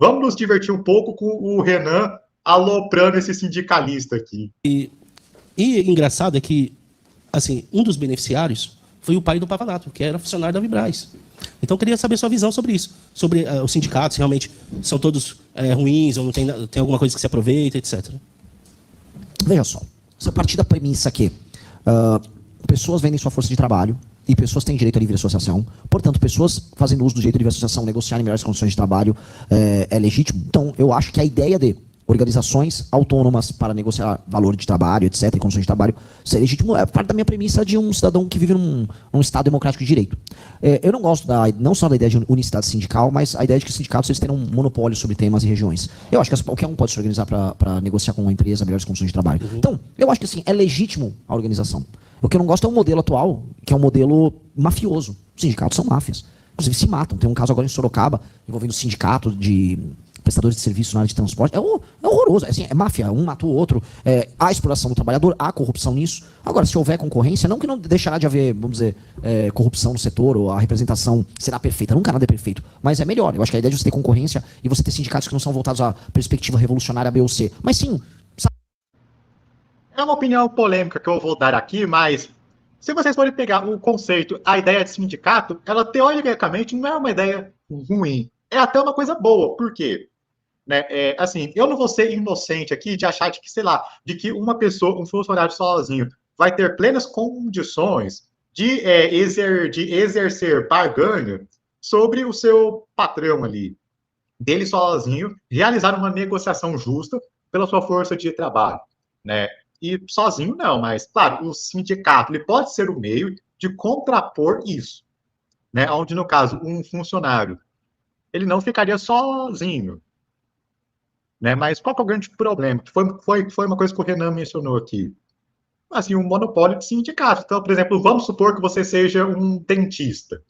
Vamos nos divertir um pouco com o Renan aloprando esse sindicalista aqui. E engraçado é que, assim, um dos beneficiários foi o pai do Pavanato, que era funcionário da Vibraz. Então, eu queria saber sua visão sobre isso, sobre os sindicatos, se realmente são todos ruins, ou não tem alguma coisa que se aproveita, etc. Veja só, se a partir da premissa que pessoas vendem sua força de trabalho e pessoas têm direito à livre associação, portanto, pessoas fazendo uso do direito à livre associação, negociarem melhores condições de trabalho é legítimo. Então, eu acho que a ideia de organizações autônomas para negociar valor de trabalho, etc., e condições de trabalho, ser legítimo é parte da minha premissa de um cidadão que vive num Estado democrático de direito. Eu não gosto não só da ideia de unicidade sindical, mas a ideia de que os sindicatos eles terem um monopólio sobre temas e regiões. Eu acho que qualquer um pode se organizar para negociar com uma empresa melhores condições de trabalho. Então, eu acho que assim, é legítimo a organização. O que eu não gosto é o modelo atual, que é um modelo mafioso. Os sindicatos são máfias. Inclusive se matam. Tem um caso agora em Sorocaba, envolvendo o sindicato de prestadores de serviço na área de transporte. É horroroso. É máfia. Um matou o outro. Há exploração do trabalhador, há corrupção nisso. Agora, se houver concorrência, não que não deixará de haver, vamos dizer, corrupção no setor, ou a representação será perfeita. Nunca nada é perfeito. Mas é melhor. Eu acho que a ideia de você ter concorrência e você ter sindicatos que não são voltados à perspectiva revolucionária B ou C. Mas sim. É uma opinião polêmica que eu vou dar aqui, mas se vocês forem pegar o conceito, a ideia de sindicato, ela teoricamente não é uma ideia ruim. É até uma coisa boa. Por quê? Né? Assim, eu não vou ser inocente aqui de achar de que, sei lá, de que uma pessoa, um funcionário sozinho, vai ter plenas condições de exercer barganha sobre o seu patrão ali, dele sozinho, realizar uma negociação justa pela sua força de trabalho, né? E sozinho não, mas, claro, o sindicato ele pode ser o meio de contrapor isso, né? Onde, no caso, um funcionário, ele não ficaria sozinho, né? Mas qual que é o grande problema? Foi uma coisa que o Renan mencionou aqui. Assim, um monopólio de sindicato. Então, por exemplo, vamos supor que você seja um dentista.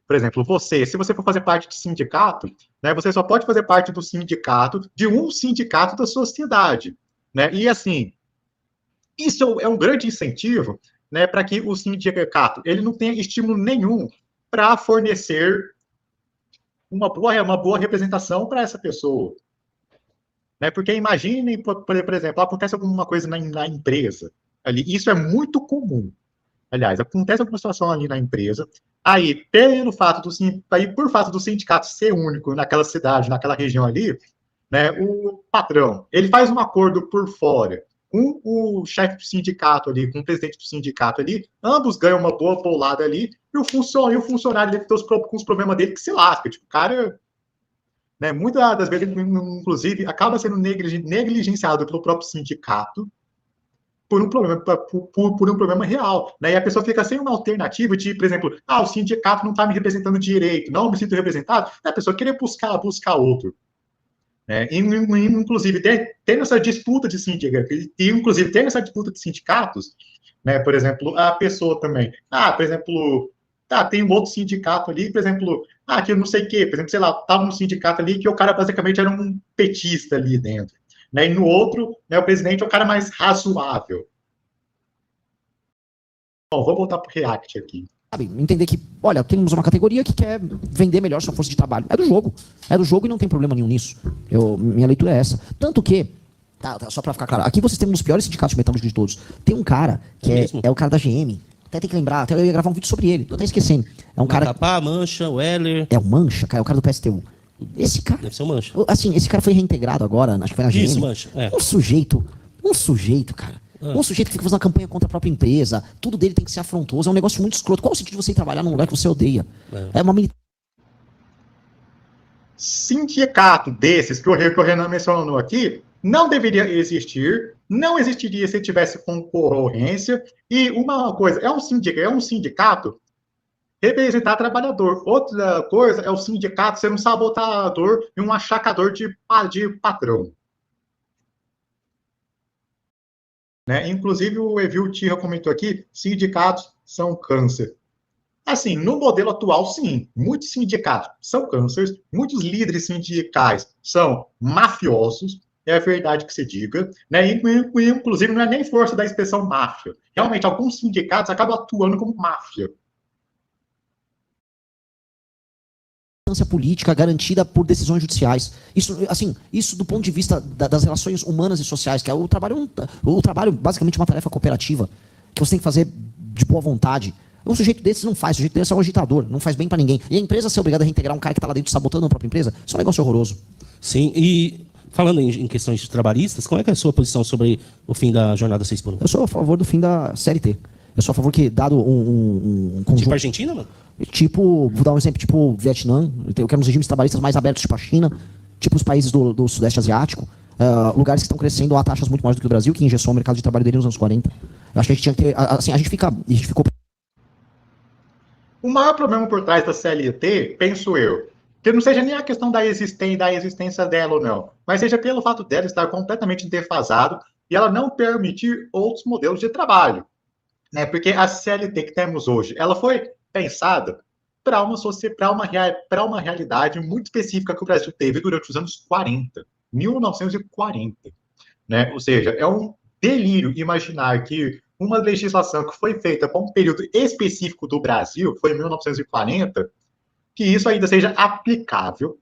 Por exemplo, se você for fazer parte de sindicato, né, você só pode fazer parte do sindicato, de um sindicato da sociedade. Né? E, assim, isso é um grande incentivo, né, para que o sindicato ele não tenha estímulo nenhum para fornecer uma boa representação para essa pessoa. Né? Porque imaginem, por exemplo, acontece alguma coisa na empresa ali, isso é muito comum. Aliás, acontece alguma situação ali na empresa, aí, por fato do sindicato ser único naquela cidade, naquela região ali, né, o patrão, ele faz um acordo por fora com o chefe do sindicato ali, com o presidente do sindicato ali, ambos ganham uma boa bolada ali, e o funcionário deve ter com os problemas dele que se lasca, tipo, o cara, né, muitas das vezes, inclusive, acaba sendo negligenciado pelo próprio sindicato, por um problema real. Né? E a pessoa fica sem uma alternativa de, por exemplo, o sindicato não está me representando direito, não me sinto representado, a pessoa querer buscar outro. Né? Inclusive, tendo essa disputa de sindicatos, inclusive, tendo essa disputa de sindicatos, né? Por exemplo, a pessoa também, por exemplo, tem um outro sindicato ali, por exemplo, que eu não sei o quê, por exemplo, sei lá, estava um sindicato ali que o cara basicamente era um petista ali dentro. Né? E no outro, né, o presidente é o cara mais razoável. Bom, vou voltar para o React aqui. Sabe, entender que, olha, temos uma categoria que quer vender melhor sua força de trabalho. É do jogo. É do jogo e não tem problema nenhum nisso. Minha leitura é essa. Tanto que, só pra ficar claro, aqui vocês têm um dos piores sindicatos metalúrgicos de todos. Tem um cara que é o cara da GM. Até tem que lembrar, até eu ia gravar um vídeo sobre ele. Tô até esquecendo. É um cara... Macapá, Mancha, Weller... É o Mancha, cara, é o cara do PSTU. Esse cara... Deve ser o Mancha. Assim, esse cara foi reintegrado agora, acho que foi na GM. Isso, Mancha, Um sujeito, cara. Um sujeito que fica fazendo uma campanha contra a própria empresa, tudo dele tem que ser afrontoso, é um negócio muito escroto. Qual o sentido de você ir trabalhar num lugar que você odeia? É uma militância. Sindicato desses que o Renan mencionou aqui não deveria existir, não existiria se tivesse concorrência. E uma coisa, é um sindicato representar trabalhador. Outra coisa é o sindicato ser um sabotador e um achacador de patrão. Né? Inclusive, o Evil Tira comentou aqui, sindicatos são câncer. Assim, no modelo atual, sim, muitos sindicatos são cânceres, muitos líderes sindicais são mafiosos, é a verdade que se diga, né? Inclusive, não é nem força da expressão máfia. Realmente, alguns sindicatos acabam atuando como máfia. política garantida por decisões judiciais. Isso, assim, isso do ponto de vista das relações humanas e sociais, que é o trabalho basicamente uma tarefa cooperativa, que você tem que fazer de boa vontade. Um sujeito desse não faz, o sujeito desse é um agitador, não faz bem para ninguém. E a empresa ser obrigada a reintegrar um cara que está lá dentro sabotando a própria empresa, isso é um negócio horroroso. Sim, e falando em questões trabalhistas, qual é, que é a sua posição sobre o fim da jornada 6 por 1? Eu sou a favor do fim da CLT. Eu sou a favor que, dado um conjunto... Tipo Argentina, mano? Tipo, vou dar um exemplo, tipo Vietnã. Eu quero uns regimes trabalhistas mais abertos, tipo a China, tipo os países do Sudeste Asiático, lugares que estão crescendo a taxas muito maiores do que o Brasil, que engessou o mercado de trabalho dele nos anos 40. Eu acho que a gente tinha que ter... Assim, a gente ficou... O maior problema por trás da CLT, penso eu, que não seja nem a questão da existência dela ou não, mas seja pelo fato dela estar completamente defasado e ela não permitir outros modelos de trabalho. Né? Porque a CLT que temos hoje, ela foi pensada para uma realidade muito específica que o Brasil teve durante os anos 40, 1940. Né? Ou seja, é um delírio imaginar que uma legislação que foi feita para um período específico do Brasil, que foi em 1940, que isso ainda seja aplicável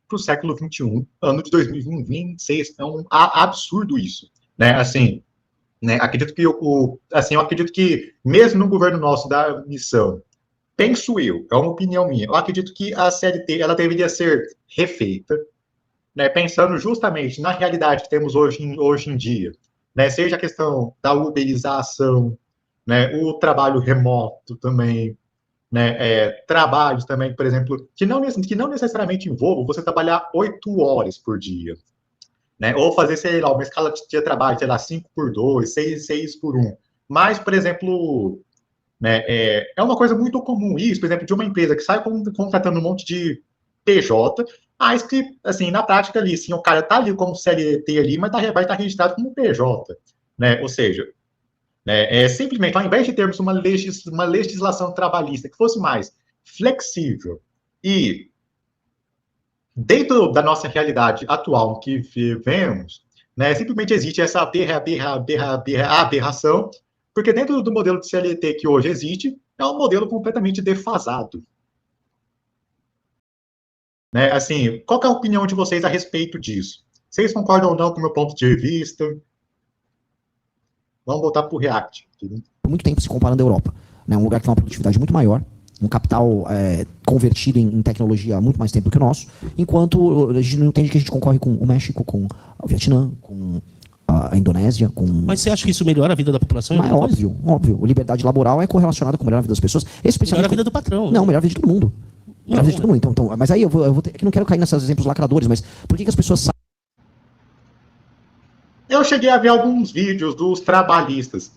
para o século XXI, ano de 2026. É um absurdo isso. Né? Assim, né? Acredito que eu acredito que mesmo no governo nosso da missão, penso eu, é uma opinião minha, eu acredito que a CLT ela deveria ser refeita, né? Pensando justamente na realidade que temos hoje em dia, né? Seja a questão da uberização, né? O trabalho remoto também, né? Trabalhos também, por exemplo, que não necessariamente envolvam você trabalhar 8 horas por dia. Né? Ou fazer, sei lá, uma escala de trabalho, sei lá, 5 por 2, 6 por 1. Mas, por exemplo, né, é uma coisa muito comum isso, por exemplo, de uma empresa que sai contratando um monte de PJ, mas que, assim, na prática ali, sim, o cara tá ali como CLT ali, mas vai estar registrado como PJ. Né? Ou seja, né, simplesmente, ao invés de termos uma legislação trabalhista que fosse mais flexível e dentro da nossa realidade atual que vivemos, né, simplesmente existe essa aberração, porque dentro do modelo de CLT que hoje existe, é um modelo completamente defasado. Né, assim, qual é a opinião de vocês a respeito disso? Vocês concordam ou não com o meu ponto de vista? Vamos voltar para o React. Por muito tempo se comparando à Europa. Né, um lugar que tem uma produtividade muito maior, um capital convertido em tecnologia há muito mais tempo do que o nosso, enquanto a gente não entende que a gente concorre com o México, com o Vietnã, com a Indonésia, com... Mas você acha que isso melhora a vida da população? Mas é óbvio, óbvio. Liberdade laboral é correlacionada com melhorar a vida das pessoas. Melhora a vida do patrão. Não, melhora a vida de todo mundo. Melhora a vida de todo mundo. Então, mas aí eu vou ter, que não quero cair nesses exemplos lacradores, mas por que as pessoas sabem? Eu cheguei a ver alguns vídeos dos trabalhistas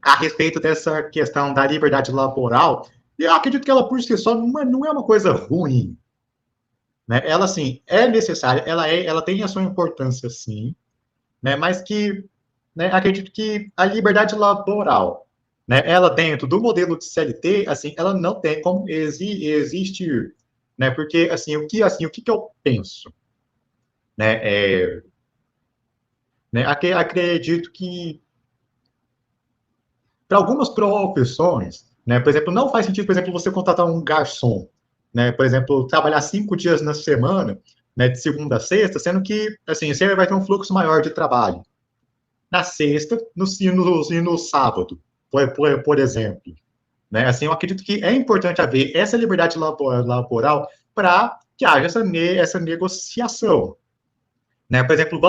a respeito dessa questão da liberdade laboral, e eu acredito que ela, por si só, não é uma coisa ruim. Né? Ela, sim, é necessária, ela tem a sua importância, sim, né? Mas que, né, acredito que a liberdade laboral, né, ela dentro do modelo de CLT, assim, ela não tem como existir, né? Porque, assim, o que eu penso? Né? Acredito que para algumas profissões, né, por exemplo, não faz sentido, por exemplo, você contratar um garçom, né, por exemplo, trabalhar 5 dias na semana, né, de segunda a sexta, sendo que, assim, você vai ter um fluxo maior de trabalho. Na sexta, no sábado, por exemplo. Né, assim, eu acredito que é importante haver essa liberdade laboral para que haja essa negociação. Né, por exemplo,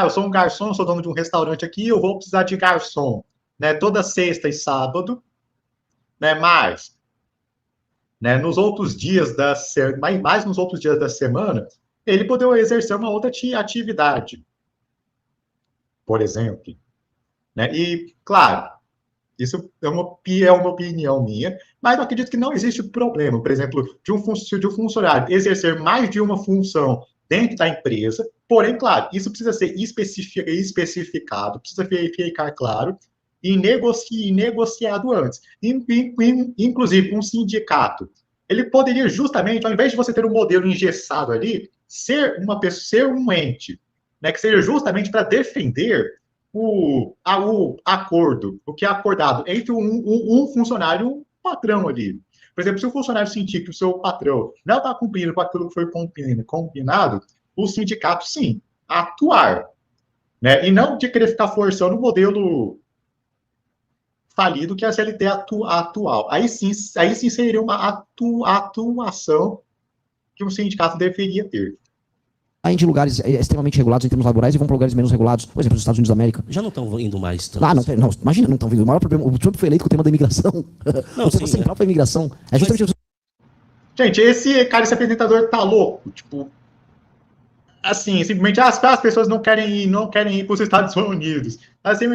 eu sou um garçom, sou dono de um restaurante aqui, eu vou precisar de garçom, né, toda sexta e sábado, né, mas, né, nos outros dias mais nos outros dias da semana, ele poder exercer uma outra atividade, por exemplo. Né? E, claro, isso é uma opinião minha, mas eu acredito que não existe problema, por exemplo, de um funcionário exercer mais de uma função dentro da empresa, porém, claro, isso precisa ser especificado, precisa ficar claro, e negociado antes. Inclusive, um sindicato, ele poderia justamente, ao invés de você ter um modelo engessado ali, ser um ente, né, que seja justamente para defender o acordo, o que é acordado entre um funcionário e um patrão ali. Por exemplo, se o funcionário sentir que o seu patrão não está cumprindo com aquilo que foi combinado, o sindicato, sim, atuar. Né? E não de querer ficar forçando o modelo falido que é a CLT atual. Aí sim seria uma atuação que o sindicato deveria ter. Saem de lugares extremamente regulados em termos laborais e vão para lugares menos regulados, por exemplo, os Estados Unidos da América. Já não estão indo mais tanto. Não, imagina, não estão vindo. O maior problema, o Trump foi eleito com o tema da imigração. Não, o tema central foi a imigração. É justamente Gente, esse apresentador tá louco. Tipo, assim, simplesmente as pessoas não querem ir para os Estados Unidos. Assim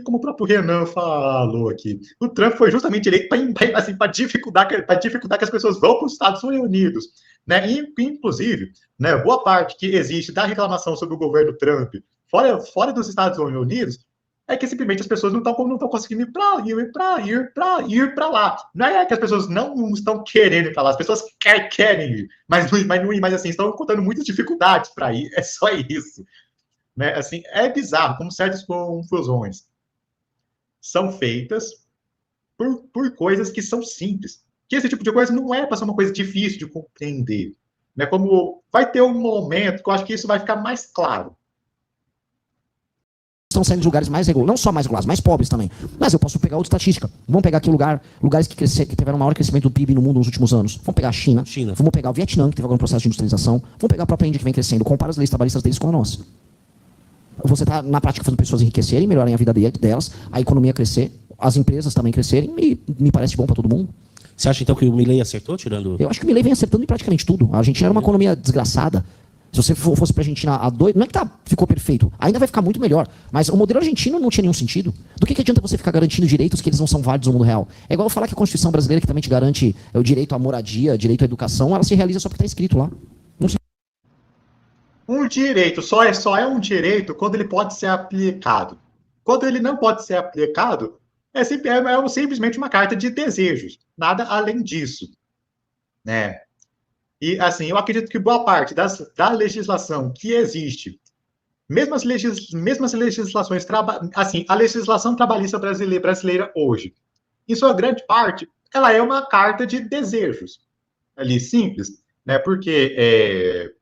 como o próprio Renan falou aqui. O Trump foi justamente eleito para dificultar que as pessoas vão para os Estados Unidos. Né? E, inclusive, né, boa parte que existe da reclamação sobre o governo Trump fora dos Estados Unidos é que simplesmente as pessoas não estão conseguindo ir para lá. Não é que as pessoas não estão querendo ir para lá, as pessoas querem ir, mas assim, estão encontrando muitas dificuldades para ir, é só isso. Né? Assim, é bizarro como certas confusões são feitas por coisas que são simples. Que esse tipo de coisa não é para ser uma coisa difícil de compreender. Né? Como vai ter um momento que eu acho que isso vai ficar mais claro. Estão saindo de lugares mais regulados, não só mais regulados, mais pobres também. Mas eu posso pegar outra estatística. Vamos pegar aqui lugares que tiveram o maior crescimento do PIB no mundo nos últimos anos. Vamos pegar a China. Vamos pegar o Vietnã, que teve agora um processo de industrialização. Vamos pegar a própria Índia, que vem crescendo. Compara as leis trabalhistas deles com a nossa. Você está, na prática, fazendo pessoas enriquecerem, melhorarem a vida delas, a economia crescer, as empresas também crescerem, e me parece bom para todo mundo. Você acha, então, que o Milei acertou, tirando... Eu acho que o Milei vem acertando em praticamente tudo. A Argentina era uma economia desgraçada. Se você fosse para a Argentina a dois, não é que ficou perfeito, ainda vai ficar muito melhor. Mas o modelo argentino não tinha nenhum sentido. Do que adianta você ficar garantindo direitos que eles não são válidos no mundo real? É igual eu falar que a Constituição brasileira, que também te garante o direito à moradia, direito à educação, ela se realiza só porque está escrito lá. Não sei. Um direito só é um direito quando ele pode ser aplicado. Quando ele não pode ser aplicado, é simplesmente uma carta de desejos. Nada além disso. Né? E, assim, eu acredito que boa parte da legislação que existe, mesmo as legislações, assim, a legislação trabalhista brasileira hoje, em sua grande parte, ela é uma carta de desejos, ali, simples, né? Porque,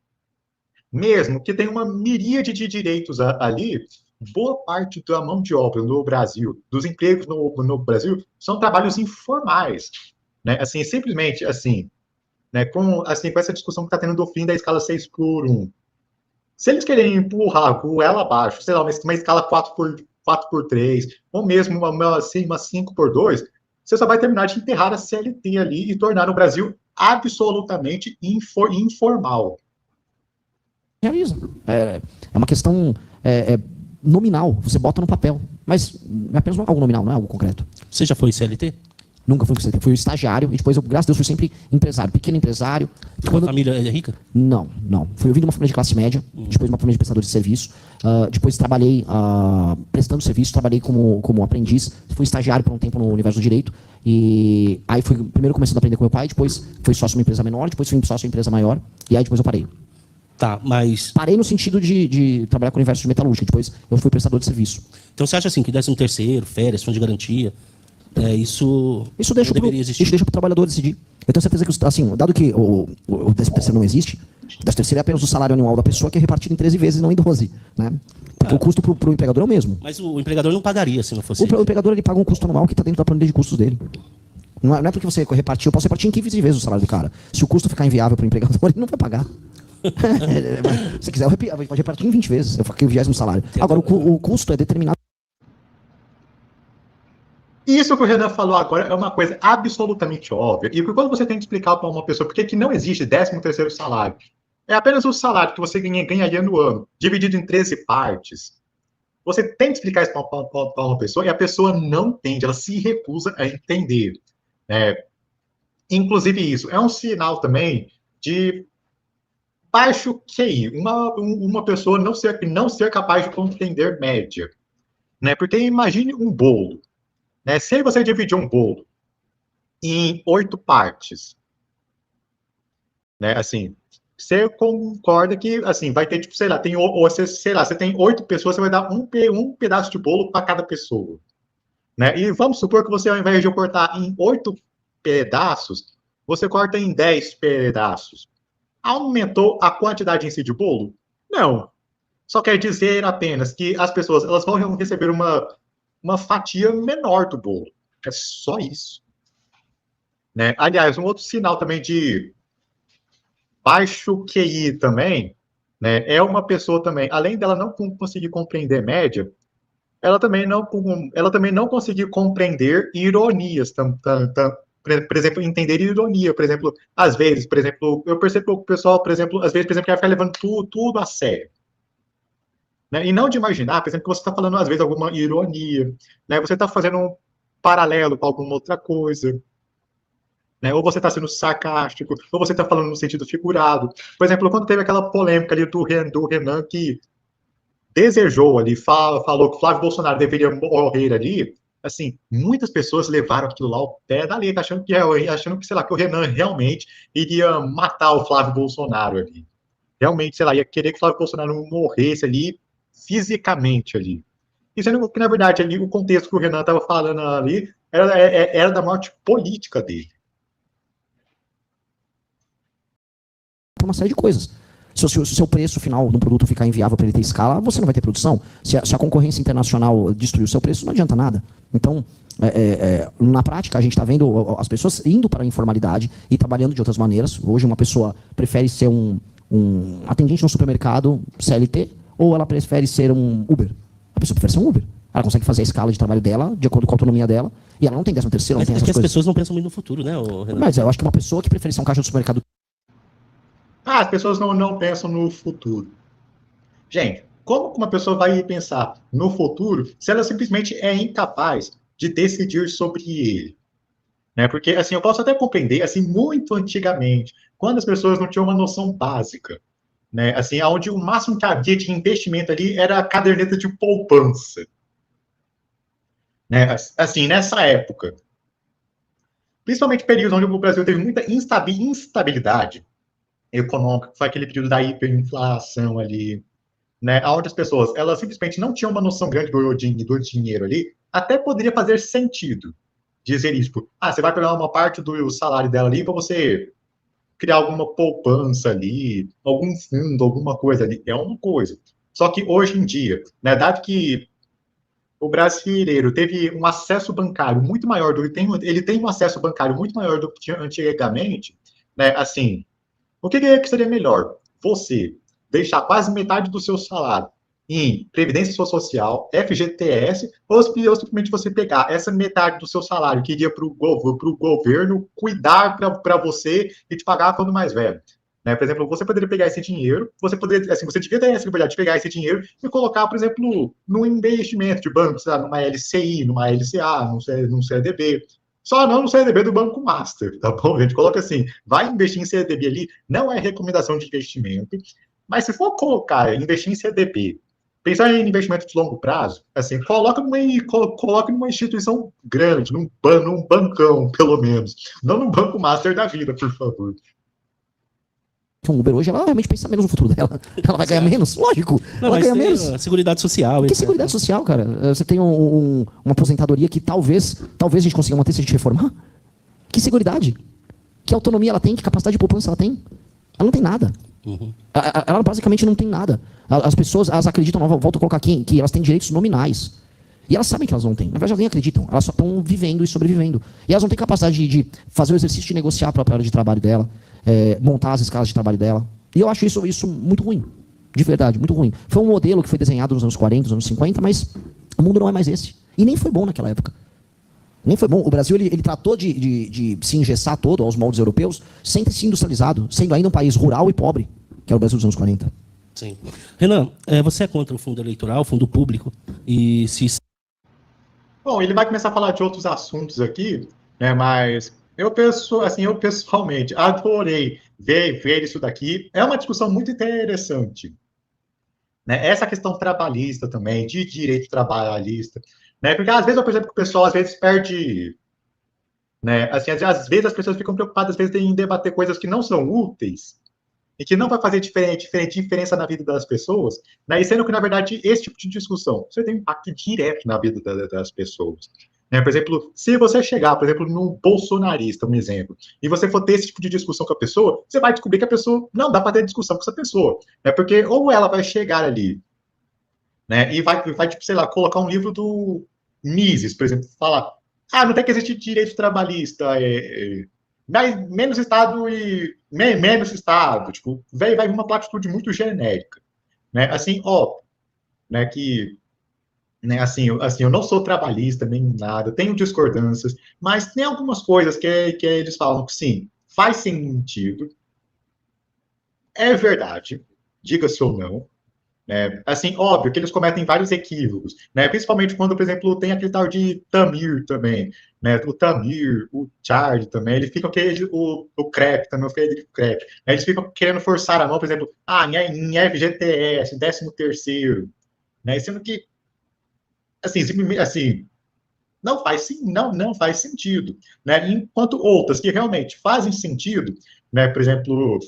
mesmo que tenha uma miríade de direitos ali, boa parte da mão de obra no Brasil, dos empregos no Brasil, são trabalhos informais, né? Assim, simplesmente, assim, né, com essa discussão que está tendo do fim da escala 6x1. Se eles querem empurrar com ela abaixo, sei lá, uma escala 4x3, ou mesmo uma 5x2, você só vai terminar de enterrar a CLT ali e tornar o Brasil absolutamente informal. Realiza. É uma questão nominal, você bota no papel. Mas é apenas algo nominal, não é algo concreto. Você já foi CLT? Nunca fui CLT, fui estagiário e depois, graças a Deus, fui sempre empresário, pequeno empresário. Sua família é rica? Não. Eu vim de uma família de classe média, depois uma família de prestadores de serviço. Depois trabalhei prestando serviço, trabalhei como aprendiz, fui estagiário por um tempo no universo do direito. E aí fui primeiro começando a aprender com meu pai, depois fui sócio de uma empresa menor, depois fui sócio de uma empresa maior, e aí depois eu parei. Tá, mas... Parei no sentido de trabalhar com o universo de metalúrgica, depois eu fui prestador de serviço. Então você acha assim, que 13º, férias, fundo de garantia, isso deixa deveria existir? Isso deixa para o trabalhador decidir. Eu tenho certeza que, assim, dado que o 13º não existe, o 13º é apenas o salário anual da pessoa, que é repartido em 13 vezes, não em 12. Né? Porque o custo para o empregador é o mesmo. Mas o empregador não pagaria se não fosse O empregador ele paga um custo anual que está dentro da planilha de custos dele. Não é porque você repartiu, eu posso repartir em 15 vezes o salário do cara. Se o custo ficar inviável para o empregador, ele não vai pagar. Se quiser, pode repartir em 20 vezes. Eu fiquei o 20º salário. Agora, o custo é determinado. Isso que o Renan falou agora é uma coisa absolutamente óbvia. E quando você tem que explicar para uma pessoa por que não existe 13º salário, é apenas o salário que você ganharia no ano, dividido em 13 partes. Você tem que explicar isso para uma pessoa e a pessoa não entende, ela se recusa a entender. Inclusive, isso é um sinal também de baixo QI, uma pessoa não ser capaz de compreender média. Porque imagine um bolo. Se você dividir um bolo em 8 partes, assim, você concorda que, assim, vai ter, tipo, sei lá, você tem 8 pessoas, você vai dar um pedaço de bolo para cada pessoa. E vamos supor que você, ao invés de cortar em 8 pedaços, você corta em 10 pedaços. Aumentou a quantidade em si de bolo? Não. Só quer dizer apenas que as pessoas elas vão receber uma fatia menor do bolo. É só isso. Né? Aliás, um outro sinal também de baixo QI também, né, é uma pessoa também, além dela não conseguir compreender média, ela também não conseguir compreender ironias, por exemplo, entender ironia, por exemplo, às vezes, por exemplo, eu percebo que o pessoal, por exemplo, às vezes, por exemplo, quer ficar levando tudo a sério. Né? E não de imaginar, por exemplo, que você está falando, às vezes, alguma ironia, né? Você está fazendo um paralelo com alguma outra coisa, né? Ou você está sendo sarcástico, ou você está falando no sentido figurado. Por exemplo, quando teve aquela polêmica ali do Renan que desejou ali, falou que Flávio Bolsonaro deveria morrer ali, assim, muitas pessoas levaram aquilo lá ao pé da letra, achando que, sei lá, que o Renan realmente iria matar o Flávio Bolsonaro ali. Realmente, sei lá, ia querer que o Flávio Bolsonaro morresse ali, fisicamente ali. E sendo que, na verdade, ali, o contexto que o Renan estava falando ali era da morte política dele. Por uma série de coisas. Se o seu preço final de um produto ficar inviável para ele ter escala, você não vai ter produção. Se a concorrência internacional destruir o seu preço, não adianta nada. Então, na prática, a gente está vendo as pessoas indo para a informalidade e trabalhando de outras maneiras. Hoje, uma pessoa prefere ser um atendente no supermercado CLT ou ela prefere ser um Uber? A pessoa prefere ser um Uber. Ela consegue fazer a escala de trabalho dela, de acordo com a autonomia dela, e ela não tem 13º, não Mas tem é essas que as coisas. pessoas não pensam muito no futuro, né, Renan? Mas eu acho que uma pessoa que prefere ser um caixa do supermercado. As pessoas não pensam no futuro. Gente, como uma pessoa vai pensar no futuro se ela simplesmente é incapaz de decidir sobre ele? Né? Porque, assim, eu posso até compreender, assim, muito antigamente, quando as pessoas não tinham uma noção básica, né? Assim, onde o máximo que havia de investimento ali era a caderneta de poupança. Né? Assim, nessa época, principalmente períodos onde o Brasil teve muita instabilidade econômica, foi aquele período da hiperinflação ali, né, onde as pessoas elas simplesmente não tinham uma noção grande do dinheiro ali, até poderia fazer sentido dizer isso. Tipo, você vai pegar uma parte do salário dela ali para você criar alguma poupança ali, algum fundo, alguma coisa ali. É uma coisa. Só que hoje em dia, né, dado que o brasileiro teve um acesso bancário muito maior do que ele tem um acesso bancário muito maior do que tinha antigamente, né, assim, o que seria melhor? Você deixar quase metade do seu salário em Previdência Social, FGTS, ou simplesmente você pegar essa metade do seu salário que iria para o governo cuidar para você e te pagar quando mais velho. Né? Por exemplo, você poderia pegar esse dinheiro, você devia ter essa liberdade de pegar esse dinheiro e colocar, por exemplo, no investimento de banco, sabe? Numa LCI, numa LCA, num CDB. Só não no CDB do Banco Master, tá bom? A gente coloca assim, vai investir em CDB ali, não é recomendação de investimento, mas se for colocar, investir em CDB, pensar em investimento de longo prazo, assim, coloque numa instituição grande, num bancão, pelo menos. Não num Banco Master da vida, por favor. Um Uber hoje, ela realmente pensa menos no futuro dela. Ela vai ganhar menos? Lógico. Não, ela mas ganha tem menos. a Seguridade Social. Que etc. Seguridade Social, cara? Você tem uma aposentadoria que talvez a gente consiga manter se a gente reformar? Que seguridade? Que autonomia ela tem? Que capacidade de poupança ela tem? Ela não tem nada. Uhum. Ela basicamente não tem nada. As pessoas, elas acreditam, volto a colocar aqui, que elas têm direitos nominais. E elas sabem que elas não têm. Na verdade, elas nem acreditam. Elas só estão vivendo e sobrevivendo. E elas não têm capacidade de fazer o exercício de negociar a própria hora de trabalho dela, montar as escalas de trabalho dela. E eu acho isso muito ruim. De verdade, muito ruim. Foi um modelo que foi desenhado nos anos 40, nos anos 50, mas o mundo não é mais esse. E nem foi bom naquela época. Nem foi bom. O Brasil ele tratou de se engessar todo aos moldes europeus sem ter se industrializado, sendo ainda um país rural e pobre, que é o Brasil dos anos 40. Sim. Renan, você é contra o fundo eleitoral, fundo público? E se... Bom, ele vai começar a falar de outros assuntos aqui, né, mas eu pessoalmente adorei ver isso daqui. É uma discussão muito interessante. Né? Essa questão trabalhista também, de direito trabalhista. Né? Porque às vezes eu percebo que o pessoal às vezes perde. Né? Assim, às vezes as pessoas ficam preocupadas às vezes, em debater coisas que não são úteis e que não vai fazer diferença na vida das pessoas, né? E sendo que, na verdade, esse tipo de discussão você tem um impacto direto na vida das pessoas. Né? Por exemplo, se você chegar, por exemplo, num bolsonarista, um exemplo, e você for ter esse tipo de discussão com a pessoa, você vai descobrir que a pessoa não dá para ter discussão com essa pessoa. Né? Porque ou ela vai chegar ali, né, e vai tipo, sei lá, colocar um livro do Mises, por exemplo, falar, não tem que existir direito trabalhista, menos Estado e menos Estado, tipo, vai vir uma platitude muito genérica, né, assim, ó, né, que, né, assim, eu não sou trabalhista nem nada, tenho discordâncias, mas tem algumas coisas que eles falam que sim, faz sentido, é verdade, diga-se ou não, né? Assim, óbvio que eles cometem vários equívocos, né? Principalmente quando, por exemplo, tem aquele tal de Tamir também, né? O Tamir, o Charlie também, eles ficam querendo, o Crep também, o Frederico Crep, né? Eles ficam querendo forçar a mão, por exemplo, em FGTS, 13º, né? Sendo que, assim, não faz sentido, né? Enquanto outras que realmente fazem sentido, né? Por exemplo,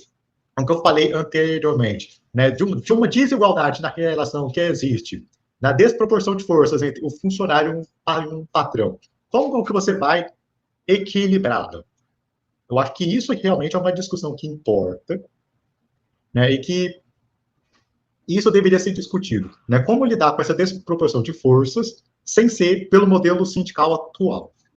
o que eu falei anteriormente, né, de uma desigualdade na relação que existe, na desproporção de forças entre o funcionário e um patrão. Como que você vai equilibrá-la? Eu acho que isso realmente é uma discussão que importa, né, e que isso deveria ser discutido. Né, como lidar com essa desproporção de forças sem ser pelo modelo sindical atual.